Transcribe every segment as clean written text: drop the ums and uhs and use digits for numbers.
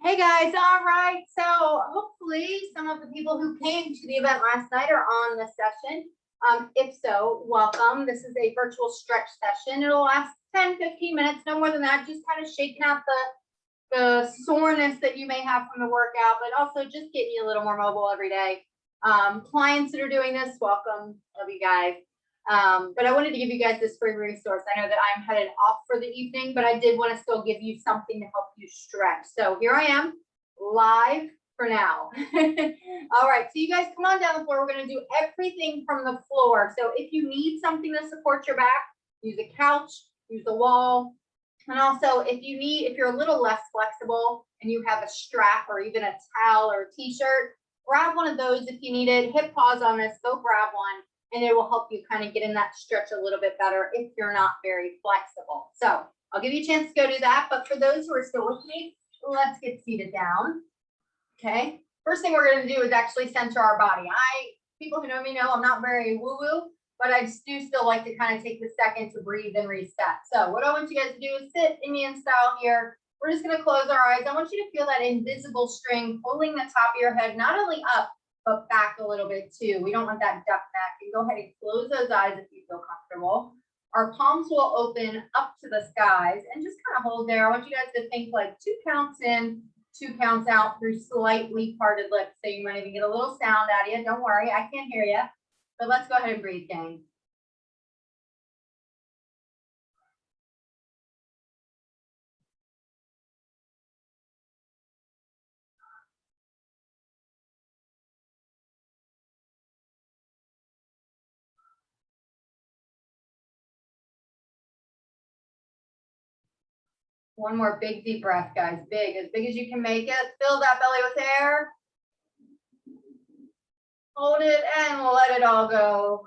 Hey guys, all right. So hopefully some of the people who came to the event last night are on this session. If so, welcome. This is a virtual stretch session. It'll last 10, 15 minutes, no more than that, just kind of shaking out the soreness that you may have from the workout, but also just getting you a little more mobile every day. Clients that are doing this, welcome. Love you guys. But I wanted to give you guys this free resource. I know that I'm headed off for the evening, but I did want to still give you something to help you stretch. So here I am, live for now. All right, so you guys come on down the floor. We're going to do everything from the floor. So if you need something to support your back, use a couch, use the wall. And also if you're a little less flexible and you have a strap or even a towel or a t-shirt, grab one of those if you need it. Hit pause on this, go grab one. And it will help you kind of get in that stretch a little bit better if you're not very flexible. So I'll give you a chance to go do that. But for those who are still with me, let's get seated down. Okay. First thing we're going to do is actually center our body. People who know me know I'm not very woo-woo, but I do still like to kind of take the second to breathe and reset. So what I want you guys to do is sit Indian style here. We're just going to close our eyes. I want you to feel that invisible string pulling the top of your head, not only up, but back a little bit too. We don't want that duck neck. And go ahead and close those eyes if you feel comfortable. Our palms will open up to the skies and just kind of hold there. I want you guys to think like 2 counts in, 2 counts out through slightly parted lips. So you might even get a little sound out of you. Don't worry, I can't hear you. But let's go ahead and breathe, gang. One more big deep breath, guys. As big as you can make it. Fill that belly with air. Hold it and let it all go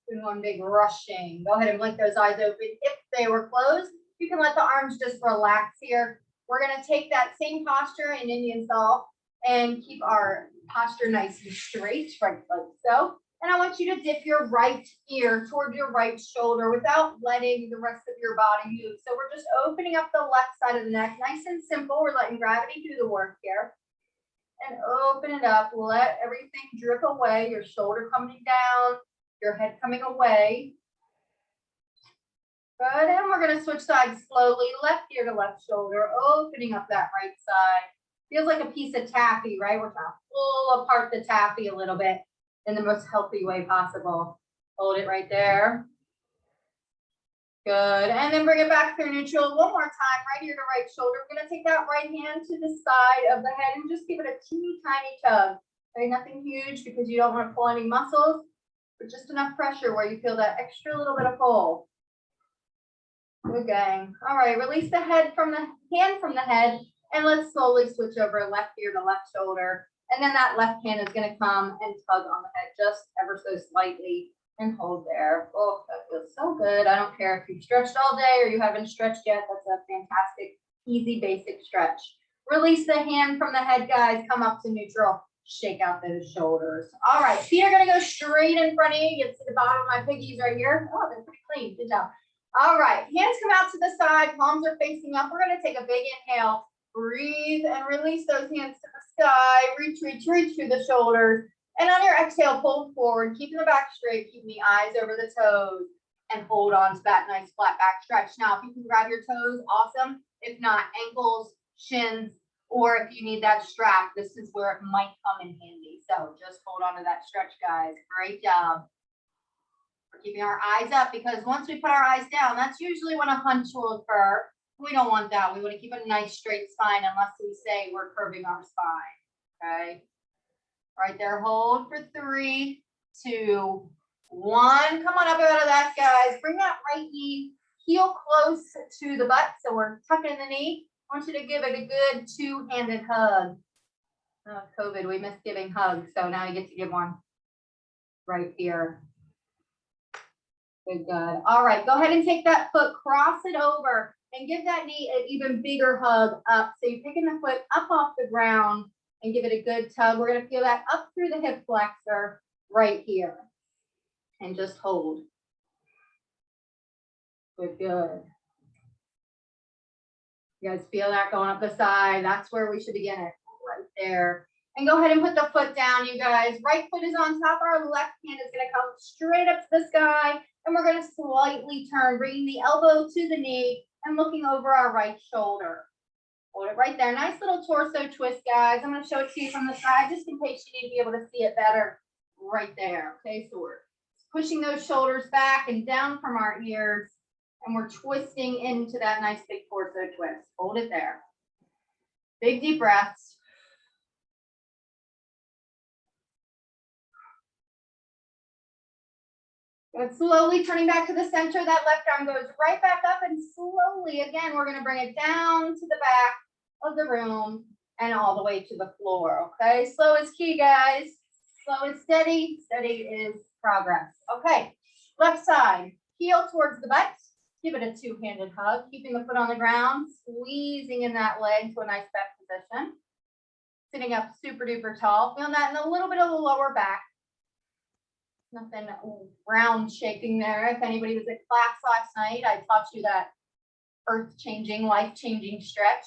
in one big rushing. Go ahead and blink those eyes open. If they were closed, you can let the arms just relax here. We're going to take that same posture in Indian style and keep our posture nice and straight, right like so. And I want you to dip your right ear toward your right shoulder without letting the rest of your body move. So we're just opening up the left side of the neck, nice and simple. We're letting gravity do the work here. And open it up. Let everything drip away. Your shoulder coming down, your head coming away. Good. And we're going to switch sides slowly. Left ear to left shoulder, opening up that right side. Feels like a piece of taffy, right? We're trying to pull apart the taffy a little bit in the most healthy way possible. Hold it right there. Good. And then bring it back through neutral one more time, right ear to right shoulder. We're going to take that right hand to the side of the head and just give it a teeny tiny tug. Okay, nothing huge because you don't want to pull any muscles, but just enough pressure where you feel that extra little bit of pull. Good, gang. All right, release the hand from the head, and let's slowly switch over left ear to left shoulder. And then that left hand is going to come and tug on the head just ever so slightly. And hold there. Oh, that feels so good. I don't care if you've stretched all day or you haven't stretched yet. That's a fantastic, easy, basic stretch. Release the hand from the head, guys. Come up to neutral. Shake out those shoulders. All right, feet are going to go straight in front of you. You can see the bottom of my piggies right here. Oh, they're pretty clean. Good job. All right, hands come out to the side. Palms are facing up. We're going to take a big inhale. Breathe and release those hands to the sky. Reach, reach, reach through the shoulders. And on your exhale, pull forward, keeping the back straight, keeping the eyes over the toes, and hold on to that nice flat back stretch. Now, if you can grab your toes, awesome. If not, ankles, shins, or if you need that strap, this is where it might come in handy. So just hold on to that stretch, guys. Great job. We're keeping our eyes up because once we put our eyes down, that's usually when a hunch will occur. We don't want that. We want to keep a nice straight spine unless we say we're curving our spine. Okay. Right there, hold for 3, 2, 1. Come on up out of that, guys. Bring that right knee, heel close to the butt. So we're tucking the knee. I want you to give it a good 2-handed hug. Oh, COVID, we missed giving hugs. So now you get to give one right here. Good, good. All right, go ahead and take that foot, cross it over, and give that knee an even bigger hug up. So you're picking the foot up off the ground, and give it a good tug. We're going to feel that up through the hip flexor right here. And just hold. Good, good. You guys feel that going up the side? That's where we should begin it, right there. And go ahead and put the foot down, you guys. Right foot is on top. Our left hand is going to come straight up to the sky. And we're going to slightly turn, bringing the elbow to the knee and looking over our right shoulder. Hold it right there. Nice little torso twist, guys. I'm going to show it to you from the side just in case you need to be able to see it better. Right there. Okay, so we're pushing those shoulders back and down from our ears. And we're twisting into that nice big torso twist. Hold it there. Big deep breaths. Good. Slowly turning back to the center. That left arm goes right back up, and slowly, again, we're going to bring it down to the back of the room and all the way to the floor. Okay, slow is key, guys. Slow is steady. Steady is progress. Okay, left side. Heel towards the butt. Give it a two-handed hug, keeping the foot on the ground, squeezing in that leg to a nice back position. Sitting up super duper tall. Feel that in a little bit of the lower back. Nothing round shaking there. If anybody was at class last night, I taught you that earth-changing, life-changing stretch.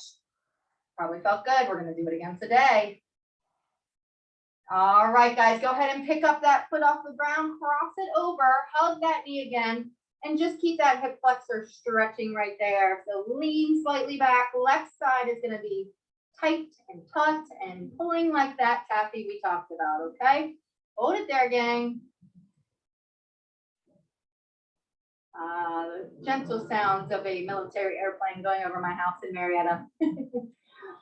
Probably felt good. We're going to do it again today. All right, guys, go ahead and pick up that foot off the ground, cross it over, hug that knee again, and just keep that hip flexor stretching right there. So lean slightly back. Left side is going to be tight and taut and pulling like that taffy we talked about, okay? Hold it there, gang. The gentle sounds of a military airplane going over my house in Marietta.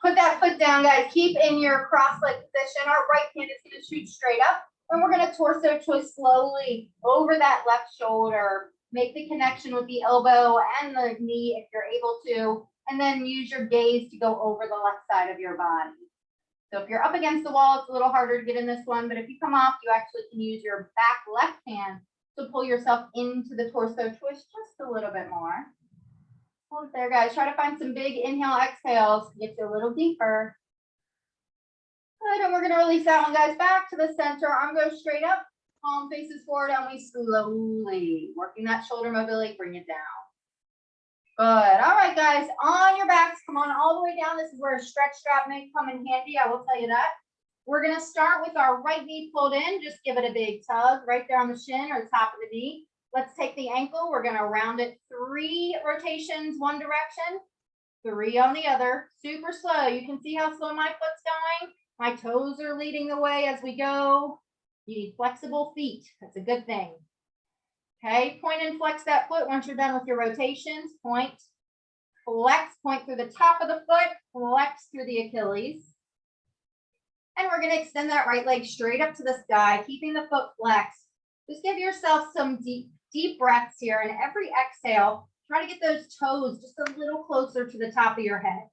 Put that foot down, guys. Keep in your cross leg position. Our right hand is going to shoot straight up, and we're going to torso twist slowly over that left shoulder. Make the connection with the elbow and the knee if you're able to, and then use your gaze to go over the left side of your body. So if you're up against the wall, it's a little harder to get in this one, but if you come off, you actually can use your back left hand to pull yourself into the torso twist just a little bit more. Hold it there, guys. Try to find some big inhale, exhales to get you a little deeper. Good, and we're going to release that one, guys. Back to the center. Arm goes straight up, palm faces forward, and we slowly, working that shoulder mobility, bring it down. Good. All right, guys, on your backs, come on all the way down. This is where a stretch strap may come in handy, I will tell you that. We're going to start with our right knee pulled in. Just give it a big tug right there on the shin or the top of the knee. Let's take the ankle. We're going to round it 3 rotations, one direction, 3 on the other. Super slow. You can see how slow my foot's going. My toes are leading the way as we go. You need flexible feet. That's a good thing. Okay, point and flex that foot once you're done with your rotations. Point, flex, point through the top of the foot, flex through the Achilles. And we're going to extend that right leg straight up to the sky, keeping the foot flexed. Just give yourself some deep breaths here. And every exhale, try to get those toes just a little closer to the top of your head.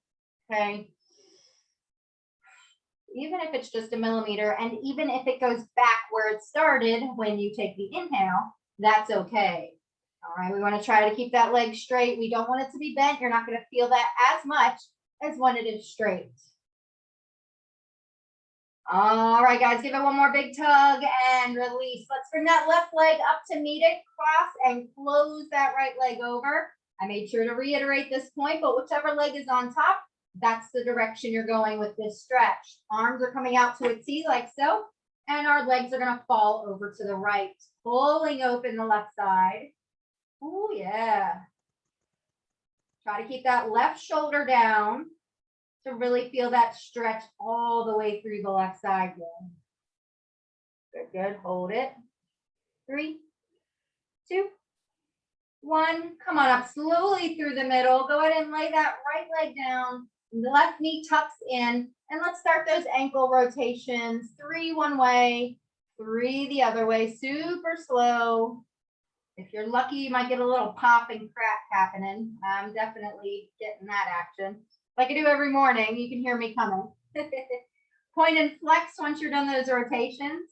Okay. Even if it's just a millimeter, and even if it goes back where it started when you take the inhale, that's okay. All right, we want to try to keep that leg straight. We don't want it to be bent. You're not going to feel that as much as when it is straight. All right, guys, give it one more big tug and release. Let's bring that left leg up to meet it, cross and close that right leg over. I made sure to reiterate this point, but whichever leg is on top, that's the direction you're going with this stretch. Arms are coming out to a T like so, and our legs are going to fall over to the right, pulling open the left side. Oh, yeah. Try to keep that left shoulder down to really feel that stretch all the way through the left side. Good, good. Hold it. 3, 2, 1. Come on up slowly through the middle. Go ahead and lay that right leg down. The left knee tucks in. And let's start those ankle rotations. 3 one way, 3 the other way. Super slow. If you're lucky, you might get a little pop and crack happening. I'm definitely getting that action. Like I do every morning, you can hear me coming. Point and flex once you're done those rotations.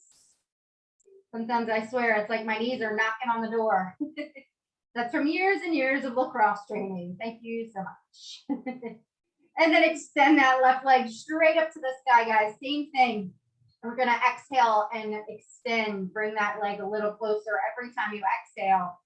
Sometimes I swear it's like my knees are knocking on the door. That's from years and years of lacrosse training. Thank you so much. And then extend that left leg straight up to the sky, guys. Same thing. We're going to exhale and extend. Bring that leg a little closer every time you exhale.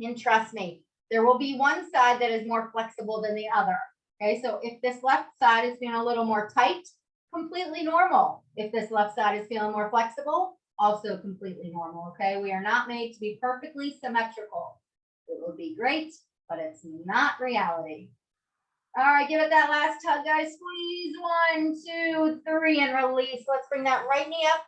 And trust me, there will be one side that is more flexible than the other. Okay, so if this left side is feeling a little more tight, completely normal. If this left side is feeling more flexible, also completely normal, okay? We are not made to be perfectly symmetrical. It would be great, but it's not reality. All right, give it that last tug, guys. Squeeze, 1, 2, 3, and release. Let's bring that right knee up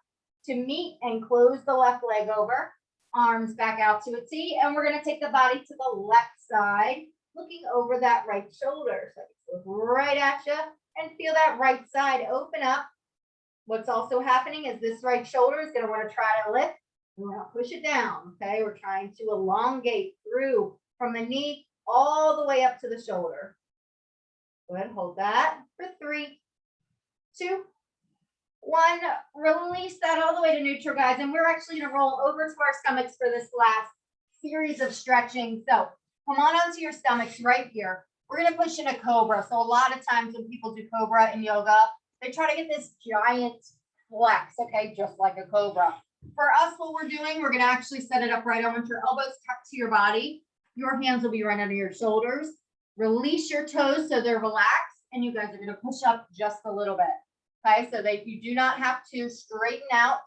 to meet and close the left leg over. Arms back out to a T, and we're gonna take the body to the left side, looking over that right shoulder. So look right at you and feel that right side open up. What's also happening is this right shoulder is gonna wanna try to lift. We wanna push it down, okay? We're trying to elongate through from the knee all the way up to the shoulder. Go ahead, hold that for 3, 2, 1. Release that all the way to neutral, guys. And we're actually gonna roll over to our stomachs for this last series of stretching. So come on onto your stomachs right here. We're gonna push into Cobra. So a lot of times when people do Cobra in yoga, they try to get this giant flex, okay, just like a Cobra. For us, what we're doing, we're gonna actually set it up right. I want your elbows tucked to your body. Your hands will be right under your shoulders. Release your toes so they're relaxed, and you guys are gonna push up just a little bit. Okay, so that you do not have to straighten out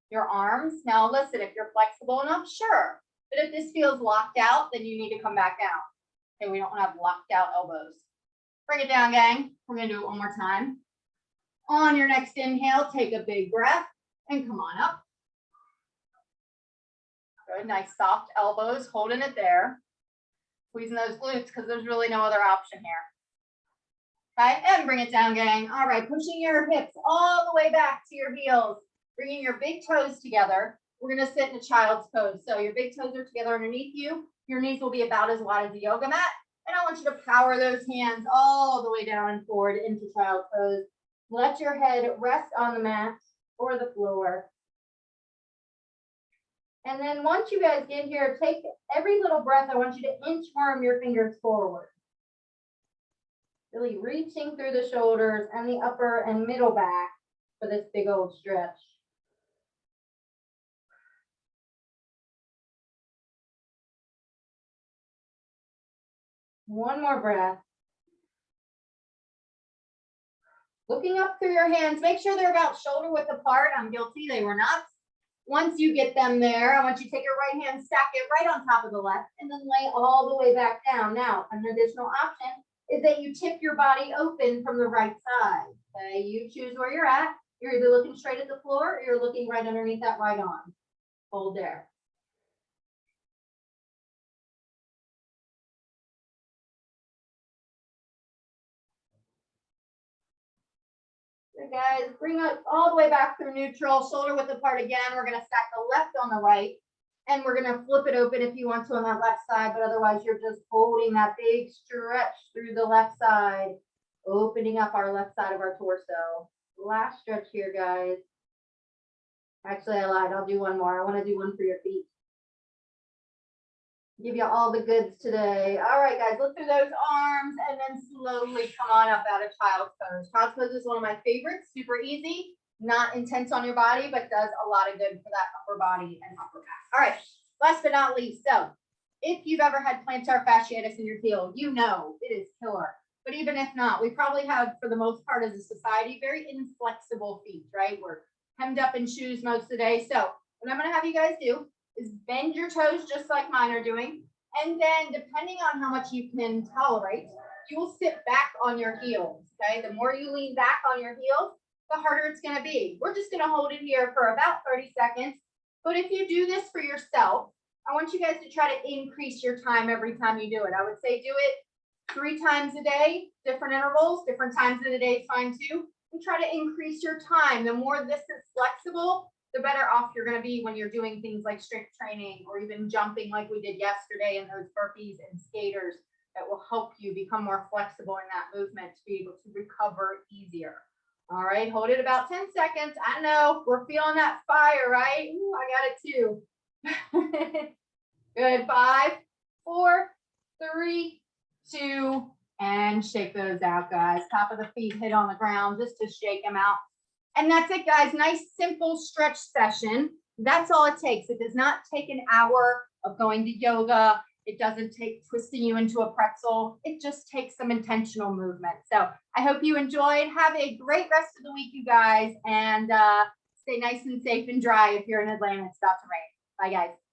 your arms. Now listen, if you're flexible enough, sure. But if this feels locked out, then you need to come back down. Okay, we don't want to have locked out elbows. Bring it down, gang. We're gonna do it one more time. On your next inhale, take a big breath and come on up. Good, nice soft elbows, holding it there. Squeezing those glutes because there's really no other option here. Okay, and bring it down, gang. All right, pushing your hips all the way back to your heels, bringing your big toes together. We're gonna sit in a child's pose. So your big toes are together underneath you. Your knees will be about as wide as a yoga mat. And I want you to power those hands all the way down and forward into child's pose. Let your head rest on the mat or the floor. And then once you guys get here, take every little breath. I want you to inchworm your fingers forward. Really reaching through the shoulders and the upper and middle back for this big old stretch. One more breath. Looking up through your hands, make sure they're about shoulder width apart. I'm guilty, they were not. Once you get them there, I want you to take your right hand, stack it right on top of the left, and then lay all the way back down. Now, an additional option is that you tip your body open from the right side. Okay, you choose where you're at. You're either looking straight at the floor or you're looking right underneath that right arm. Hold there. Good, guys, bring it all the way back through neutral, shoulder width apart again. We're gonna stack the left on the right, and we're gonna flip it open if you want to on that left side, but otherwise you're just holding that big stretch through the left side, opening up our left side of our torso. Last stretch here, guys. Actually, I lied, I'll do one more. I wanna do one for your feet. Give you all the goods today. All right, guys, look through those arms and then slowly come on up out of child's pose. Child's pose is one of my favorites, super easy, not intense on your body, but does a lot of good for that upper body and upper back. All right, last but not least, so if you've ever had plantar fasciitis in your heel, you know it is killer. But even if not, we probably have, for the most part as a society, very inflexible feet, right? We're hemmed up in shoes most of the day. So what I'm gonna have you guys do is bend your toes just like mine are doing. And then depending on how much you can tolerate, you will sit back on your heels, okay? The more you lean back on your heels, the harder it's gonna be. We're just gonna hold it here for about 30 seconds. But if you do this for yourself, I want you guys to try to increase your time every time you do it. I would say do it 3 times a day, different intervals, different times of the day is fine too. And try to increase your time. The more this is flexible, the better off you're going to be when you're doing things like strength training or even jumping like we did yesterday and those burpees and skaters that will help you become more flexible in that movement to be able to recover easier. All right, hold it about 10 seconds. I know we're feeling that fire, right? Ooh, I got it too. Good. 5, 4, 3, 2, and shake those out, guys. Top of the feet hit on the ground just to shake them out. And that's it, guys. Nice, simple stretch session. That's all it takes. It does not take an hour of going to yoga It doesn't take twisting you into a pretzel. It just takes some intentional movement. So I hope you enjoyed. Have a great rest of the week, you guys, and stay nice and safe and dry if you're in Atlanta. It's about to rain. Bye, guys.